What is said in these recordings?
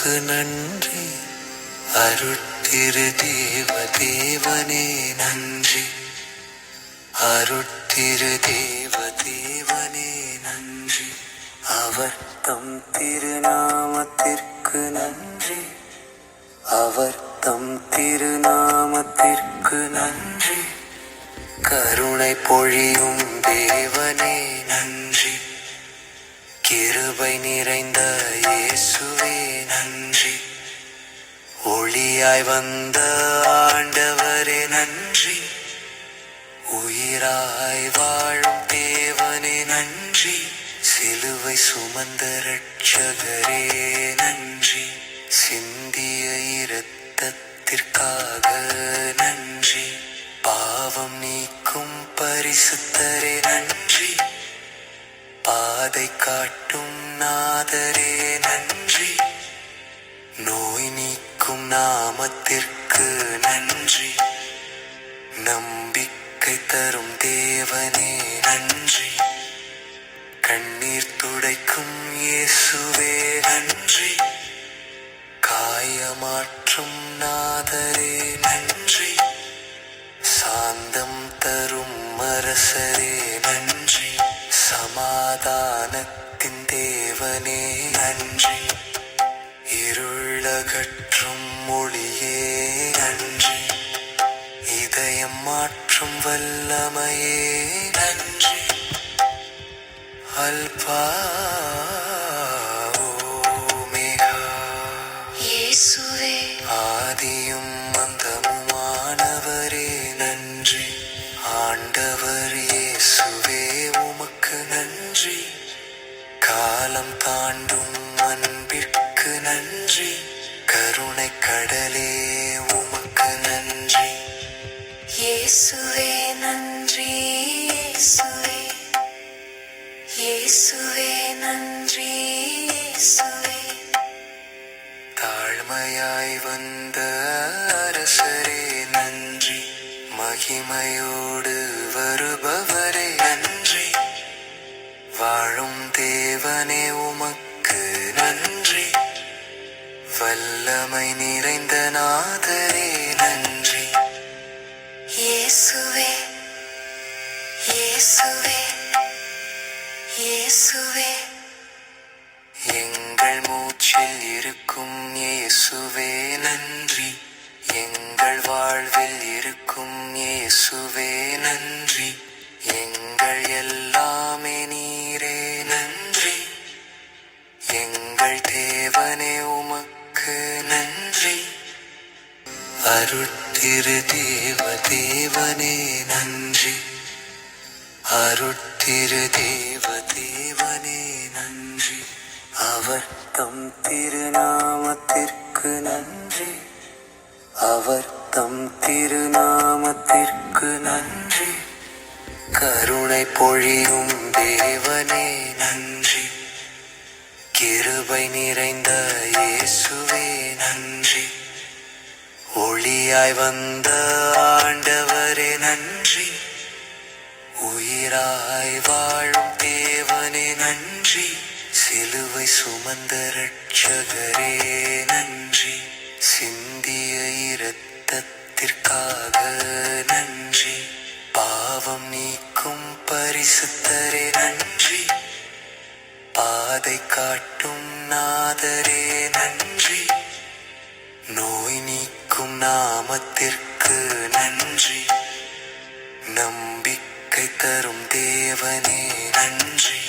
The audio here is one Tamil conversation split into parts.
உமக்கு நன்றி. அருட்திரு தேவ தேவனே நன்றி. அருட்திரு தேவ தேவனே நன்றி. அவர் தம் திருநாமத்திற்கு நன்றி. அவர் தம் திருநாமத்திற்கு நன்றி. கருணை பொழியும் தேவனே நன்றி. கிருபை நிறைந்த இயேசுவே நன்றி. ஒளியாய் வந்த ஆண்டவரே நன்றி. உயிராய் வாழும் தேவனே நன்றி. சிலுவை சுமந்த இரட்சகரே நன்றி. சிந்திய இரத்தத்திற்காக நன்றி. பாவம் நீக்கும் பரிசுத்தரே நன்றி. பாதை காட்டும் நாதரே நன்றி. நோய் நீக்கும் நாமத்திற்கு நன்றி. நம்பிக்கை தரும் தேவனே நன்றி. கண்ணீர் துடைக்கும் இயேசுவே நன்றி. காயமாற்றும் நாதரே நன்றி. சாந்தம் தரும் அரசரே நன்றி. சமாதானத்தின் தேவனே நன்றி. இருளகற்றும் மொழியே நன்றி. இதயம் மாற்றும் வல்லமையே நன்றி. அல்பா ஓமெகா இயேசுவே ஆதியும் அந்தமுமானவரே நன்றி. ஆண்டவர் இயேசுவே உமக்கு நன்றி. காலம் தாண்டும் அன்பிற்கு நன்றி. கருணை கடலே உமக்கு நன்றி. இயேசுவே நன்றி. இயேசுவே இயேசுவே நன்றி. இயேசுவே தாழ்மையாய் வந்த அரசரே நன்றி. மகிமையோடு வருபவரே நன்றி. வாழும் தேவனே உமக்கு நன்றி. வல்லமை நிறைந்த நாதரே நன்றி. இயேசுவே இயேசுவே இயேசுவே எங்கள் மூச்சில் இருக்கும் இயேசுவே நன்றி. எங்கள் வாழ்வில் இருக்கும் இயேசுவே நன்றி. எங்கள் எல்லாமே நீரே நன்றி. எங்கள் தேவனே உமக்கு நன்றி. அருட்திரு தேவ தேவனே நன்றி. அருட்திரு தேவ தேவனே நன்றி. அவர் தம் திருநாமத்திற்கு நன்றி. அவர் தம் திருநாமத்திற்கு நன்றி. கருணை பொழியும் தேவனே நன்றி. கிருபை நிறைந்த இயேசுவே நன்றி. ஒளியாய் வந்த ஆண்டவரே நன்றி. உயிராய் வாழும் தேவனே நன்றி. சிலுவை சுமந்த இரட்சகரே நன்றி. சிந்திய இரத்தத்திற்காக நன்றி. பாவம் நீக்கும் பரிசுத்தரே நன்றி. பாதை காட்டும் நாதரே நன்றி. நோய் நீக்கும் நாமத்திற்கு நன்றி. நம்பிக்கை தரும் தேவனே நன்றி.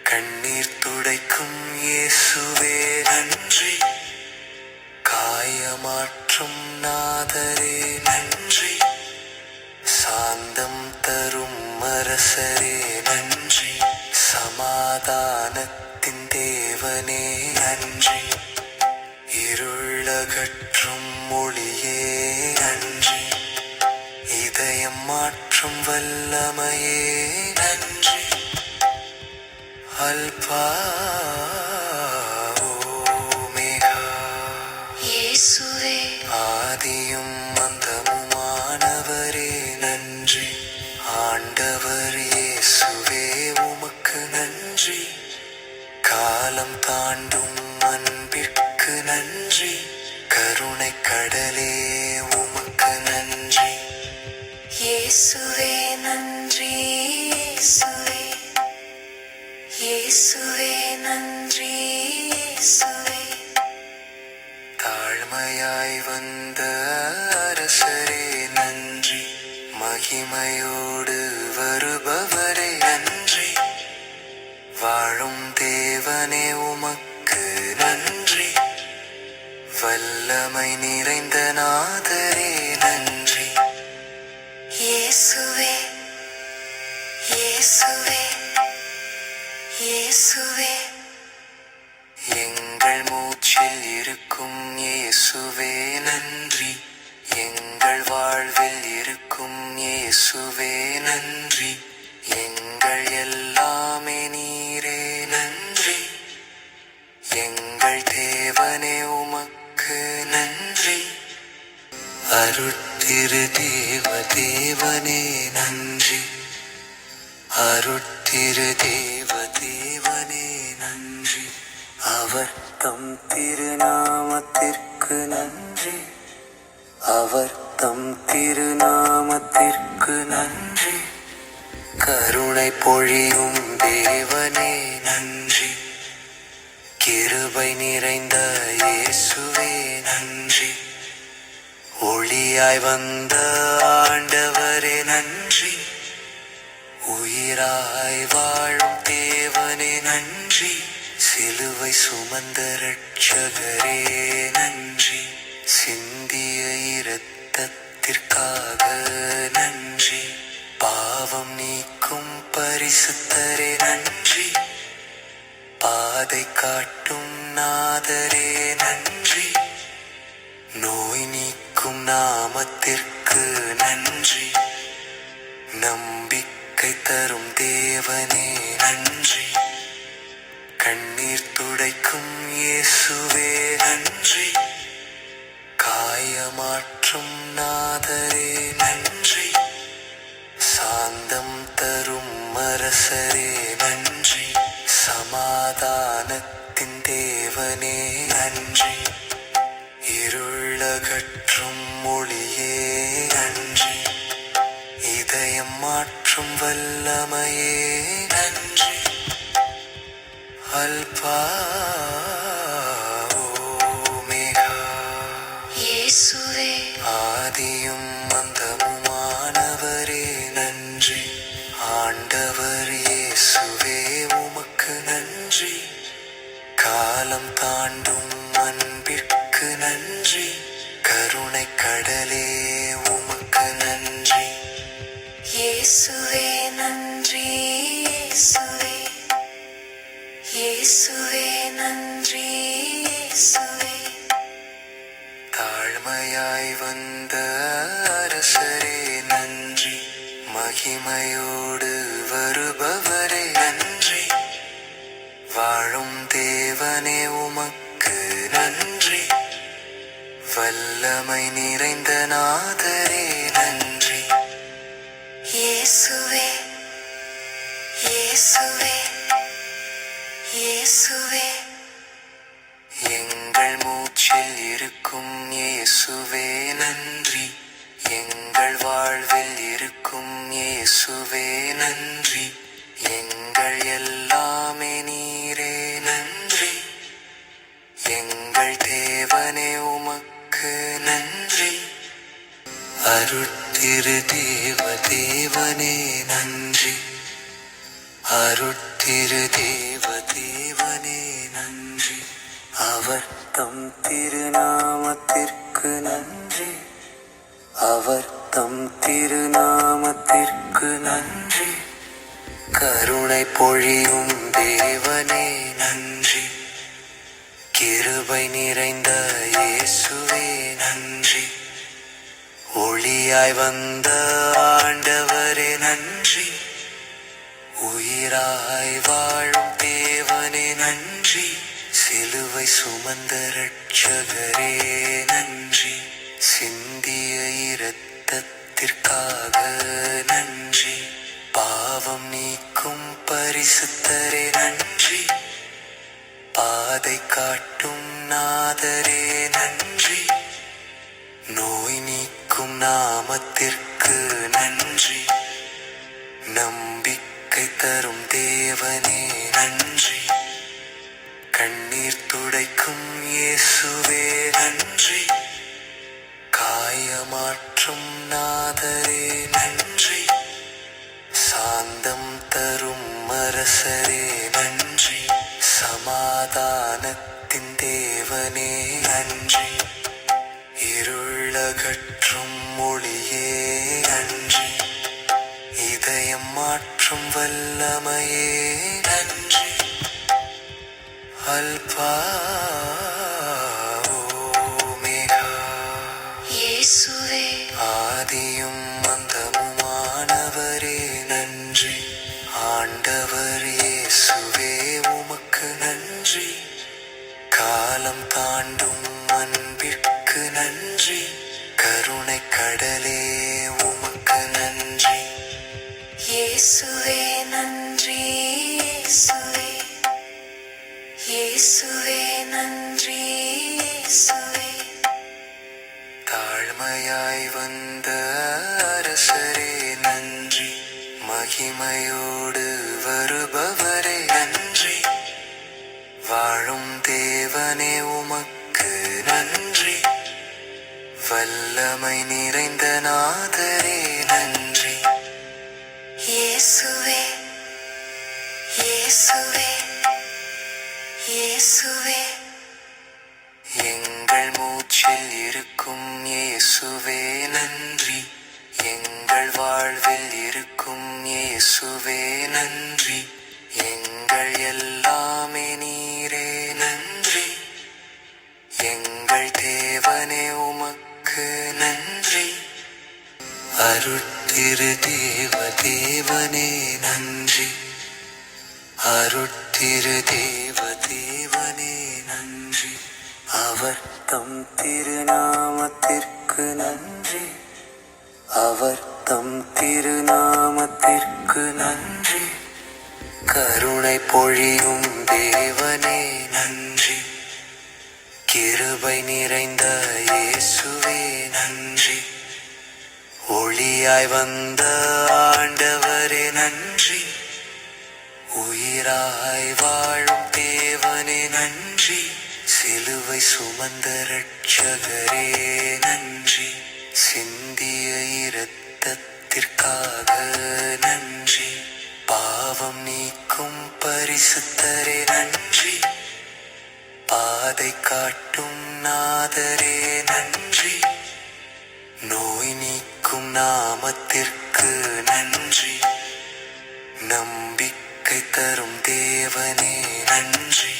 கண்ணீர் துடைக்கும் இயேசுவே நன்றி. காயமாற்றும் நாதரே நன்றி. சாந்தம் தரும் அரசரே நன்றி. சமாதானத்தின் தேவனே நன்றி. இருளகற்றும் மொழியே நன்றி. இதயம் மாற்றும் வல்லமையே நன்றி. அல்பா ஓமெகா இயேசுவே ஆதியும் அந்தமுமானவரே நன்றி. ஆண்டவர் இயேசுவே உமக்கு நன்றி. காலம் தாண்டும் அன்பிற்கு உமக்கு நன்றி. கருணை கடலே உமக்கு நன்றி. இயேசுவே நன்றி இயேசுவே. இயேசுவே நன்றி இயேசுவே. தாழ்மையாய் வந்த அரசரே நன்றி. மகிமையோடு வருபவரே நன்றி. வாழும் தேவனே உமக்கு நன்றி. வல்லமை நிறைந்த நாதரே நன்றி. இயேசுவே இயேசுவே இயேசுவே. எங்கள் மூச்சில் இருக்கும் இயேசுவே நன்றி. எங்கள் வாழ்வில் இருக்கும் இயேசுவே நன்றி. எங்கள் எல்லாமே நீரே நன்றி. எங்கள் தேவனே உமக்கு நன்றி. அருட்திரு தேவ தேவனே நன்றி. அருட்திரு தேவ தேவனே நன்றி. அவர் தம் திருநாமத்திற்கு நன்றி. அவர் தம் திருநாமத்திற்கு நன்றி. கருணை பொழியும் தேவனே நன்றி. கிருபை நிறைந்த இயேசுவே நன்றி. ஒளியாய் வந்த ஆண்டவரே நன்றி. உயிராய் வாழும் தேவனே நன்றி. சிலுவை சுமந்த இரட்சகரே நன்றி. சிந்திய இரத்தத்திற்காக நன்றி. பாவம் நீக்கும் பரிசுத்தரே நன்றி. பாதை காட்டும் நாதரே நன்றி. நோய் நீக்கும் நாமத்திற்கு நன்றி. நம்பிக்கை தரும் தேவனே நன்றி. கண்ணீர் துடைக்கும் இயேசுவே நன்றி. காயமாற்றும் நாதரே நன்றி. சாந்தம் தரும் அரசரே நன்றி. சமாதானத்தின் தேவனே நன்றி. இருளகற்றும் மொழியே நன்றி. இதயம் மாற்றும் வல்லமையே நன்றி. Alpha omega. இயேசுவே ஆதியும் அந்தமுமானவரே நன்றி. ஆண்டவர் இயேசுவே உமக்கு நன்றி. காலம் தாண்டும் அன்பிற்கு நன்றி. கருணை கடலே உமக்கு நன்றி. இயேசுவே நன்றி இயேசுவே. இயேசுவே நன்றி இயேசுவே. தாழ்மையாய் வந்த அரசரே நன்றி. மகிமையோடு வருபவரே நன்றி. வாழும் தேவனே உமக்கு நன்றி. வல்லமை நிறைந்த நாதரே நன்றி. இயேசுவே இயேசுவே இயேசுவே. எங்கள் மூச்சில் இருக்கும் இயேசுவே நன்றி. எங்கள் வாழ்வில் இருக்கும் இயேசுவே நன்றி. எங்கள் எல்லாமே நீரே நன்றி. எங்கள் தேவனே உமக்கு நன்றி. அருட்திரு தேவ தேவனே நன்றி. அருட்திரு தேவ தேவனே நன்றி. அவர் தம் திருநாமத்திற்கு நன்றி. அவர் தம் திருநாமத்திற்கு நன்றி. கருணை பொழியும் தேவனே நன்றி. கிருபை நிறைந்த இயேசுவே நன்றி. ஒளியாய் வந்த ஆண்டவரே நன்றி. உயிராய் வாழும் தேவனே நன்றி. சிலுவை சுமந்த இரட்சகரே நன்றி. சிந்திய இரத்தத்திற்காக நன்றி. பாவம் நீக்கும் பரிசுத்தரே நன்றி. பாதை காட்டும் நாதரே நன்றி. நோய் நீக்கும் நாமத்திற்கு நன்றி. நம்பிக்கை தரும் தேவனே நன்றி. கண்ணீர் துடைக்கும் இயேசுவே நன்றி. காயமாற்றும் நாதரே நன்றி. சாந்தம் தரும் அரசரே நன்றி. சமாதானத்தின் தேவனே நன்றி. இருளகற்றும் மொழியே நன்றி. இதயம் மாற்றும் வல்லமையே நன்றி. அல்பா ஓமெகா இயேசுவே ஆதியும் அந்தமுமானவரே நன்றி. ஆண்டவர் இயேசுவே உமக்கு நன்றி. காலம் தாண்டும் அன்பிற்கு நன்றி. கருணை கடலே உமக்கு நன்றி. இயேசுவே நன்றி. இயேசுவே இயேசுவே நன்றி. இயேசுவே தாழ்மையாய் வந்த அரசரே நன்றி. மகிமையோடு வருபவரே நன்றி. வாழும் தேவனே உமக்கு நன்றி. வல்லமை நிறைந்த நாதரே நன்றி. இயேசுவே இயேசுவே இயேசுவே எங்கள் மூச்சில் இருக்கும் இயேசுவே நன்றி. எங்கள் வாழ்வில் இருக்கும் இயேசுவே நன்றி. எங்கள் எல்லாமே நீரே நன்றி. எங்கள் தேவனே உமக்கு நன்றி. அருட்திரு தேவ தேவனே நன்றி. அருட்திரு தேவ தேவனே நன்றி. அவர் தம் திருநாமத்திற்கு நன்றி. அவர் தம் திருநாமத்திற்கு நன்றி. கருணை பொழியும் தேவனே நன்றி. கிருபை நிறைந்த இயேசுவே நன்றி. ஒளியாய் வந்த ஆண்டவரே நன்றி. உயிராய் வாழும் தேவனே நன்றி. சிலுவை சுமந்த இரட்சகரே நன்றி. சிந்திய இரத்தத்திற்காக நன்றி. பாவம் நீக்கும் பரிசுத்தரே நன்றி. பாதை காட்டும் நாதரே நன்றி. நோய் நீக்கும் நாமத்திற்கு நன்றி. நம்பிக்கை தரும் தேவனே நன்றி.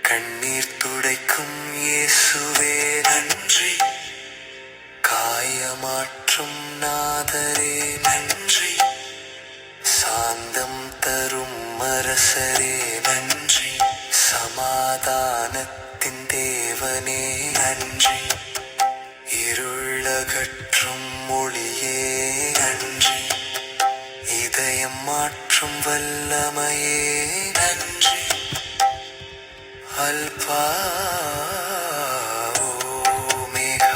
கண்ணீர் துடைக்கும் இயேசுவே நன்றி. காயமாற்றும் நாதரே நன்றி. சாந்தம் தரும் அரசரே நன்றி. சமாதானத்தின் தேவனே நன்றி. இருளகற்றும் மொழியே நன்றி. இதயம் மாற்றும் வல்லமையே நன்றி. அல்பா ஓமெகா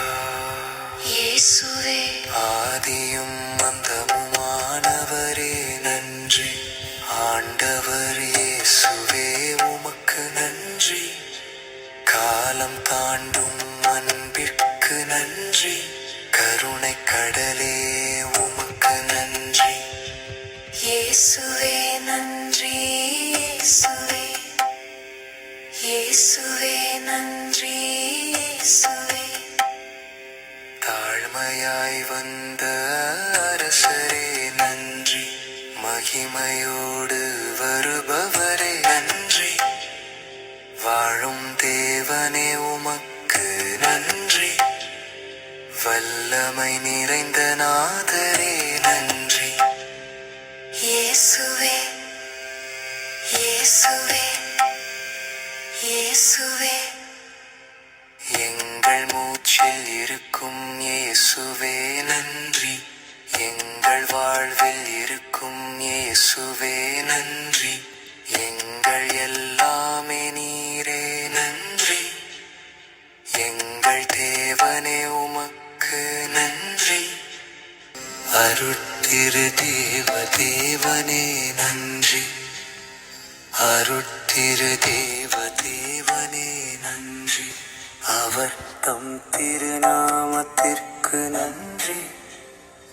இயேசுவே ஆதியும் அந்தமுமானவரே நன்றி. ஆண்டவர் இயேசுவே உமக்கு நன்றி. காலம் தாண்டும் அன்பிற்கு நன்றி. கருணை கடலே உமக்கு நன்றி. இயேசுவே நன்றி. இயேசுவே இயேசுவே நன்றி. இயேசுவே தாழ்மையாய் வந்த அரசரே நன்றி. மகிமையோடு வருபவரே நன்றி. வாழும் தேவனே உமக்கு நன்றி. வல்லமை நிறைந்த நாதரே நன்றி. இயேசுவே இயேசுவே இயேசுவே எங்கள் மூச்சில் இருக்கும் இயேசுவே நன்றி. எங்கள் வாழ்வில் இருக்கும் இயேசுவே நன்றி. எங்கள் எல்லாமே நீரே நன்றி. உமக்கு நன்றி. அருட்திரு தேவனே நன்றி. அருட்திரு தேவனே நன்றி. அவர் தம் திருநாமத்திற்கு நன்றி.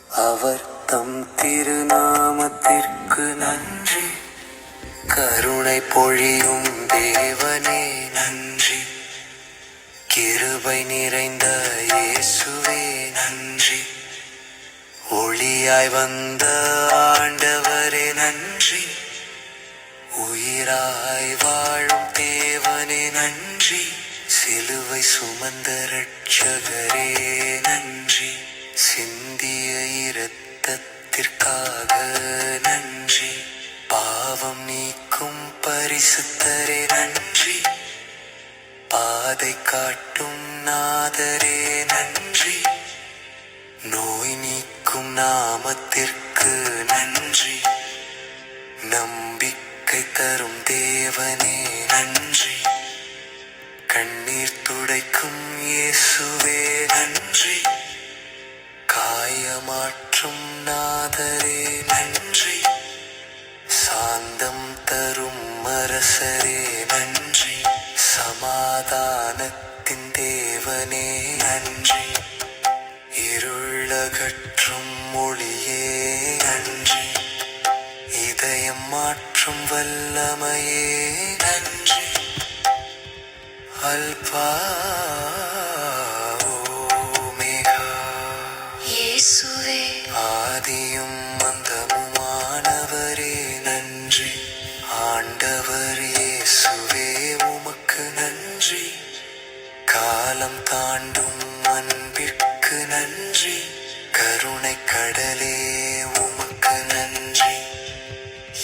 அவர் தம் திருநாமத்திற்கு நன்றி. கருணை பொழியும் தேவனே நன்றி. கிருபை நிறைந்த இயேசுவே நன்றி. ஒளியாய் வந்த ஆண்டவரே நன்றி. உயிராய் வாழும் தேவனே நன்றி. சிலுவை சுமந்த இரட்சகரே நன்றி. சிந்திய இரத்தத்திற்காக நன்றி. பாவம் நீக்கும் பரிசுத்தரே நன்றி. பாதை காட்டும் நாதரே நன்றி. நோய் நீக்கும் நாமத்திற்கு நன்றி. நம்பிக்கை தரும் தேவனே நன்றி. கண்ணீர் துடைக்கும் இயேசுவே நன்றி. காயமாற்றும் நாதரே நன்றி. சாந்தம் தரும் அரசரே நன்றி. சமாதானத்தின் தேவனே நன்றி. இருளகற்றும் மொழியே நன்றி. இதயம் மாற்றும் வல்லமையே நன்றி. அல்பா ஓமேகா இயேசுவே ஆதியும் அந்தமுமானவரே நன்றி. ஆண்டவர் இயேசுவே உமக்கு நன்றி. காலம் தாண்டும் அன்பிற்கு நன்றி. கருணை கடலே உமக்கு நன்றி.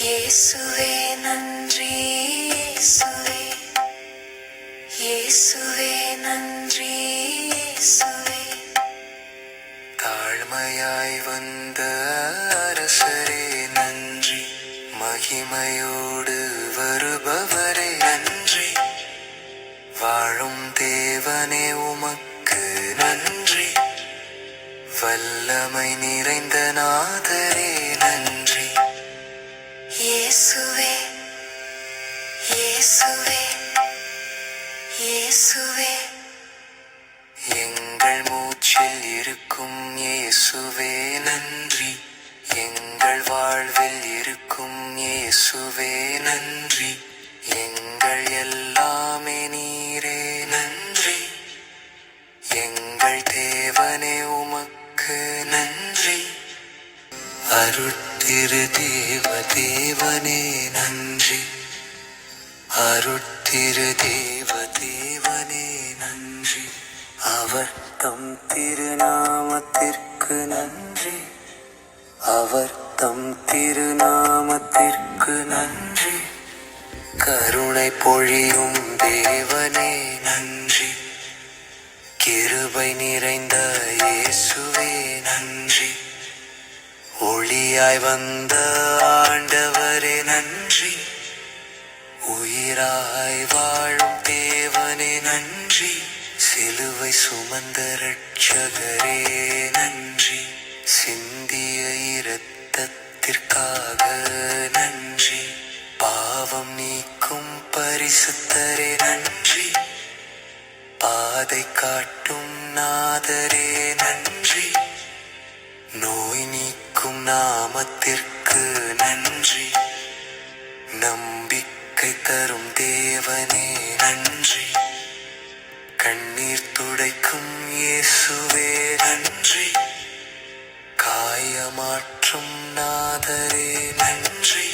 இயேசுவே நன்றி. இயேசுவே இயேசுவே நன்றி. இயேசுவே தாழ்மையாய் வந்த அரசரே நன்றி. மகிமையோடு வருபவரே நன்றி. வாழும் தேவனே உமக்கு நன்றி. வல்லமை நிறைந்த நாதரே நன்றி. இயேசுவே இயேசுவே இயேசுவே எங்கள் மூச்சில் இருக்கும் இயேசுவே நன்றி. எங்கள் வாழ்வில் இருக்கும் இயேசுவே நன்றி. எங்கள் எல்லாமே நீரே நன்றி. எங்கள் தேவனே உமக்கு நன்றி. அருட்திரு தேவனே நன்றி. அருட்திரு தேவனே நன்றி. அவர் தம் திருநாமத்திற்கு நன்றி. அவர் தம் திருநாமத்திற்கு நன்றி. கருணை பொழியும் தேவனே நன்றி. கிருபை நிறைந்த இயேசுவே நன்றி. ஒளியாய் வந்த ஆண்டவரே நன்றி. உயிராய் வாழும் தேவனே நன்றி. சிலுவை சுமந்த இரட்சகரே நன்றி. சிந்திய இரத்தத்திற்காக நன்றி. பாவம் நீக்கும் பரிசுத்தரே நன்றி. பாதை காட்டும் நாதரே நன்றி. நோய் நீக்கும் நாமத்திற்கு நன்றி. நம்பிக்கை தரும் தேவனே நன்றி. கண்ணீர் துடைக்கும் இயேசுவே நன்றி. காயமாற்றும் நாதரே நன்றி.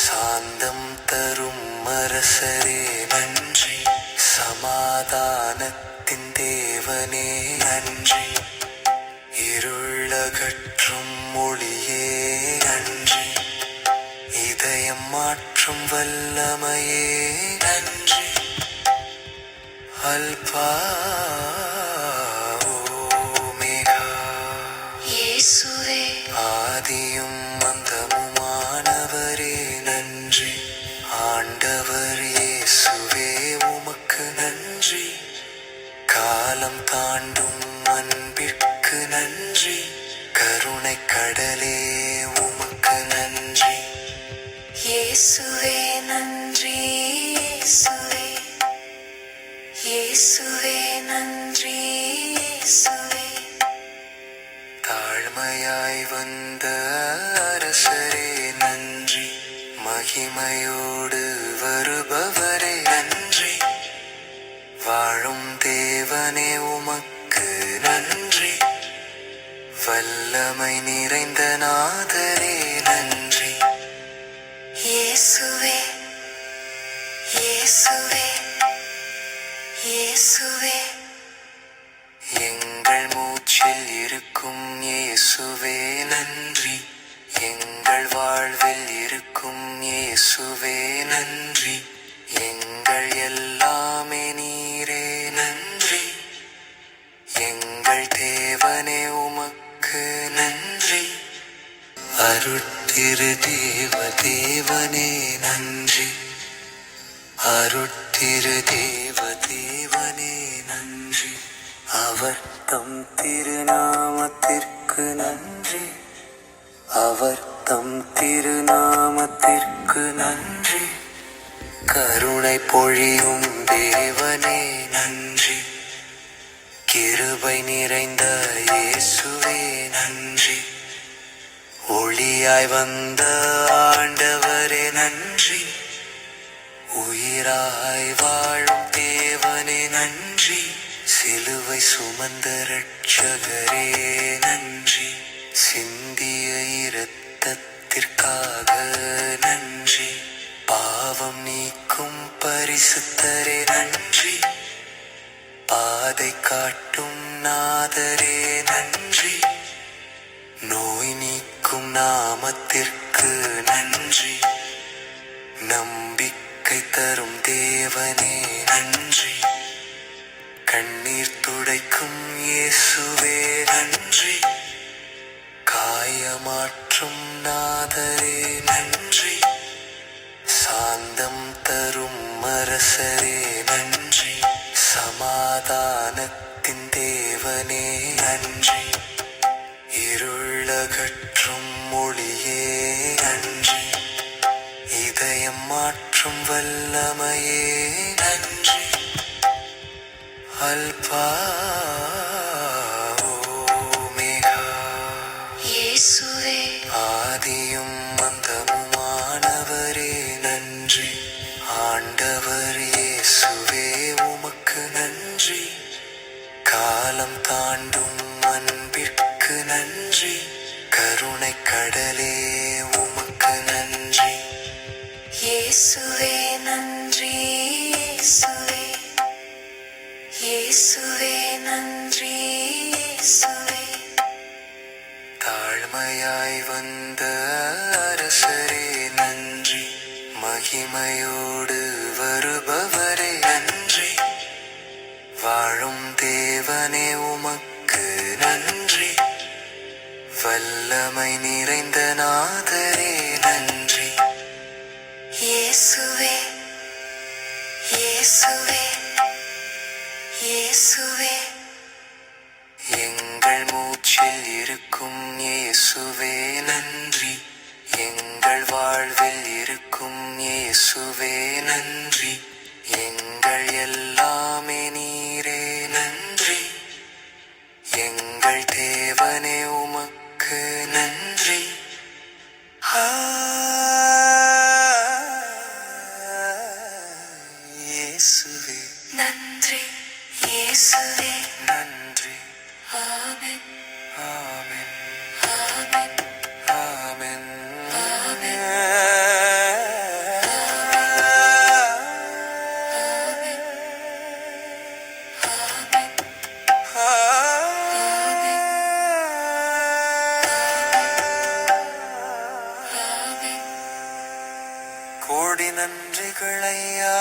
சாந்தம் தரும் அரசரே நன்றி. சமாதானத்தின் தேவனே நன்றி. இருளகற்றும் மொழியே நன்றி. இதயம் மாற்றும் வல்லமையே நன்றி. அல்பா ஓமேகா இயேசுவே ஆதியும் அந்தமுமானவரே நன்றி. ஆண்டவர் இயேசுவே உமக்கு நன்றி. காலம் தாண்டும் அன்பிற்கு நன்றி. கருணை கடலே உமக்கு நன்றி. இயேசுவே நன்றி இயேசுவே. இயேசுவே நன்றி இயேசுவே. தாழ்மையாய் வந்த அரசரே நன்றி. மகிமையோடு வருபவரே நன்றி. வாழும் தேவனே உமக்கு நன்றி. வல்லமை நிறைந்த நாதரே நன்றி. இயேசுவே இயேசுவே இயேசுவே. எங்கள் மூச்சில் இருக்கும் இயேசுவே நன்றி. எங்கள் வாழ்வில் இருக்கும் இயேசுவே நன்றி. எங்கள் எல்லாமே நீரே நன்றி. எங்கள் தேவனே உமக்கு நன்றி. அருட்திரு தேவனே நன்றி. அருட்திரு தேவனே நன்றி. அவர் தம் திருநாமத்திற்கு நன்றி. அவர் தம் திருநாமத்திற்கு நன்றி. கருணை பொழியும் தேவனே நன்றி. கிருபை நிறைந்த இயேசுவே நன்றி. ஒளியாய் வந்த ஆண்டவரே நன்றி. உயிராய் வாழும் தேவனே நன்றி. சிலுவை சுமந்த இரட்சகரே நன்றி. சிந்திய இரத்தத்திற்காக நன்றி. பாவம் நீக்கும் பரிசுத்தரே நன்றி. பாதை காட்டும் நாதரே நன்றி. நோய் நீக்கும் நாமத்திற்கு நன்றி. நம்பிக்கை தரும் தேவனே நன்றி. கண்ணீர் துடைக்கும் இயேசுவே நன்றி. காயமாற்றும் நாதரே நன்றி. சாந்தம் தரும் அரசரே நன்றி. சமாதானத்தின் தேவனே நன்றி. இருளகற்றும் மொழியே நன்றி. இதயம் மாற்றும் வல்லமையே நன்றி. Alpha omega. இயேசுவே ஆதியும் அந்தமுமானவரே நன்றி. ஆண்டவர் இயேசுவே உமக்கு நன்றி. காலம் தாண்டும் அன்பிற்கு நன்றி. கருணை கடலே உமக்கு நன்றி. இயேசுவே நன்றி இயேசுவே. இயேசுவே நன்றி இயேசுவே. தாழ்மையாய் வந்த அரசரே நன்றி. மகிமையோடு வருபவரே நன்றி. வாழும் தேவனே உமக்கு நன்றி. வல்லமை நிறைந்த நாதரே நன்றி. இயேசுவே இயேசுவே இயேசுவே. எங்கள் மூச்சில் இருக்கும் இயேசுவே நன்றி. எங்கள் வாழ்வில் இருக்கும் இயேசுவே நன்றி. எங்கள் எல்லாமே நீரே நன்றி. எங்கள் தேவனே உமக்கு நன்றி. இயேசுவே நன்றி இயேசுவே. நன்றி. ஆமென் ஆமென் ஆமென் ஆமென். கோடி நன்றிகள் ஐயா.